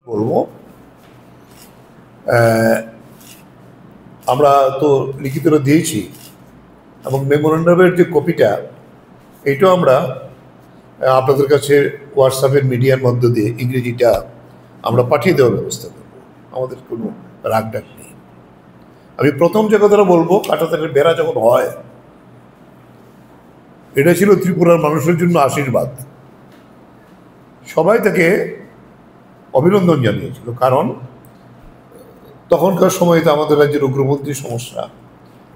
বলবো আমরা তো লিখিতটা দিয়েছি এবং মেমোরেন্ডামের যে কপিটা এইটাও আমরা আপনাদের কাছে হোয়াটসঅ্যাপের মিডিয়ার মধ্য দিয়ে ইংরেজিটা আমরা পাঠিয়ে দেওয়ার ব্যবস্থা করব। আমাদের কোনো রাগ ডাক নেই। আমি প্রথম যে কথাটা বলবো, কাঁটাতারের বেড়া যখন হয়, এটা ছিল ত্রিপুরার মানুষের জন্য আশীর্বাদ। সবাই তাকে অভিনন্দন জানিয়েছিল, কারণ তখনকার সময়ে তো আমাদের রাজ্যের উগ্রপন্থী সমস্যা,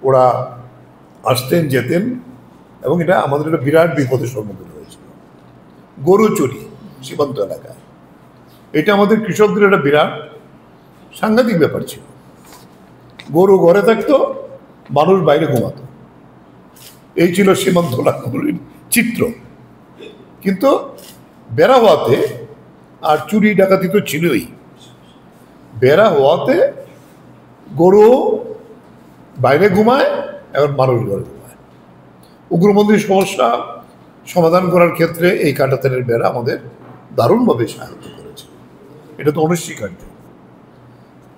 ওরা আসতেন যেতেন এবং এটা আমাদের একটা বিরাট বিপদের সম্মুখীন হয়েছিল। গরু চুরি সীমান্ত এলাকায়, এটা আমাদের কৃষকদের একটা বিরাট সাংঘাতিক ব্যাপার ছিল। গরু ঘরে থাকতো, মানুষ বাইরে ঘুমাতো, এই ছিল সীমান্ত এলাকাগুলির চিত্র। কিন্তু বেড়া হওয়াতে, আর চুরি ডাকাতি তো ছিলই, বেড়া হওয়াতে গরু বাইরে ঘুমায়, এখন মানুষ ঘরে ঘুমায়। উগ্রপন্থীর সমস্যা সমাধান করার ক্ষেত্রে এই কাঁটাতারের বেড়া আমাদের দারুণভাবে সাহায্য করেছে, এটা তো অনস্বীকার্য।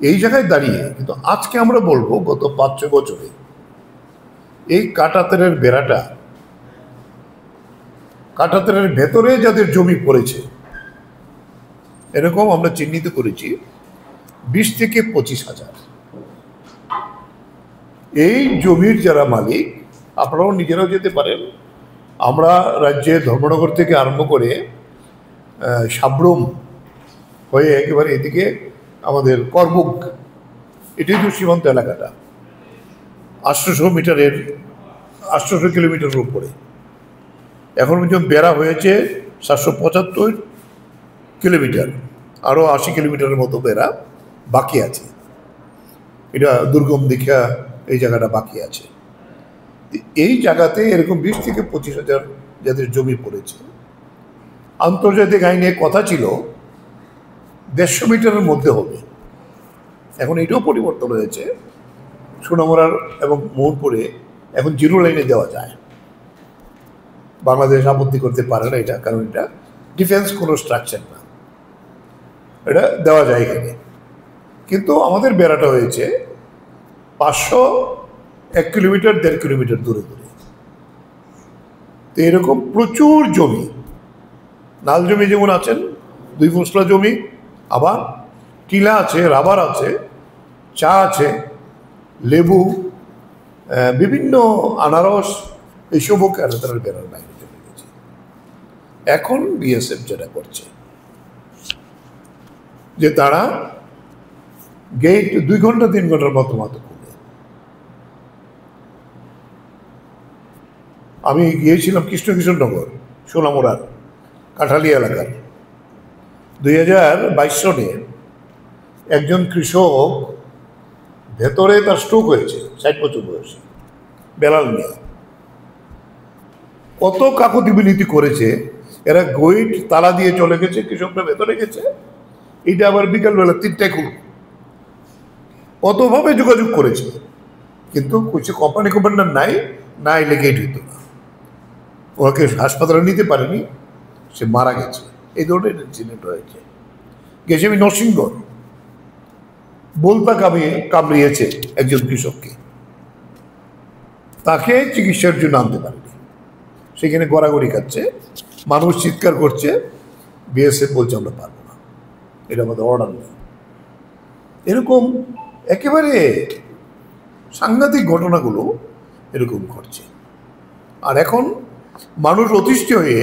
এই জায়গায় দাঁড়িয়ে কিন্তু আজকে আমরা বলবো, গত 5-6 বছরে এই কাঁটাতারের বেড়াটা, কাঁটাতারের ভেতরে যাদের জমি পড়েছে, এরকম আমরা চিহ্নিত করেছি 20 থেকে 25,000। এই জমির যারা মালিক, আপনারাও নিজেরাও যেতে পারেন। আমরা রাজ্যে ধর্মনগর থেকে আরম্ভ করে সাবরুম হয়ে একেবারে এদিকে আমাদের করবুক, এটাই তো সীমান্ত এলাকাটা, 800 কিলোমিটারের উপরে। এখন পর্যন্ত বেড়া হয়েছে 775 কিলোমিটার, আরও 80 কিলোমিটারের মতো বেড়া বাকি আছে। এটা দুর্গম দীক্ষা, এই জায়গাটা বাকি আছে। এই জায়গাতে এরকম 20 থেকে 25,000 যাদের জমি পড়েছে, আন্তর্জাতিক আইনে কথা ছিল 150 মিটারের মধ্যে হবে। এখন এটাও পরিবর্তন হয়েছে, সোনামুড়ার এবং মোহনপুরে এখন 0 লাইনে দেওয়া যায়। বাংলাদেশ আপত্তি করতে পারে না এটা, কারণ এটা ডিফেন্স কোনো স্ট্রাকচার না, এটা দেওয়া যায় এখানে। কিন্তু আমাদের বেড়াটা হয়েছে 501 কিলোমিটার, 1.5 কিলোমিটার দূরে দূরে। তো এরকম প্রচুর জমি, নাল জমি যেমন আছেন 2 ফসলা জমি, আবার টিলা আছে, রাবার আছে, চা আছে, লেবু, বিভিন্ন আনারস, এইসবও কাঁটাতারের বেড়ার বাইরে চলে গেছে। এখন বিএসএফ যেটা করছে যে তারা গেট 2 ঘন্টা 3 ঘন্টার মতো খুলে। আমি গিয়েছিলাম কৃষ্ণনগর, সোনামুড়ার কাঁঠালিয়া এলাকার 2022 সনে। একজন কৃষক ভেতরে তার স্ট্রোক হয়েছে, 60 বছর বয়সে, বেলাল মিয়া। কত কাকুতি বিনীতি করেছে, এরা গেট তালা দিয়ে চলে গেছে, কৃষকরা ভেতরে গেছে, এইটা আবার বিকালবেলা 3টায় খুলবে, কতভাবে যোগাযোগ করেছে। কিন্তু কিছু কোম্পানি নাই, না এলে গেট হইতো না। ওকে হাসপাতালে নিতে পারেনি, সে মারা গেছে। এই ধরনের ইনসিডেন্ট হয়েছে। গেছে আমি নরসিংগড়, বলতা কামড়িয়েছে একজন কৃষককে, তাকে চিকিৎসার জন্য আনতে পারেনি, সেখানে গড়াগড়ি খাচ্ছে, মানুষ চিৎকার করছে, বিএসএফ বলছে আমরা পারবো না, এটা আমাদের অর্ডার নেই। এরকম একেবারে সাংঘাতিক ঘটনাগুলো এরকম ঘটছে। আর এখন মানুষ অতিষ্ঠ হয়ে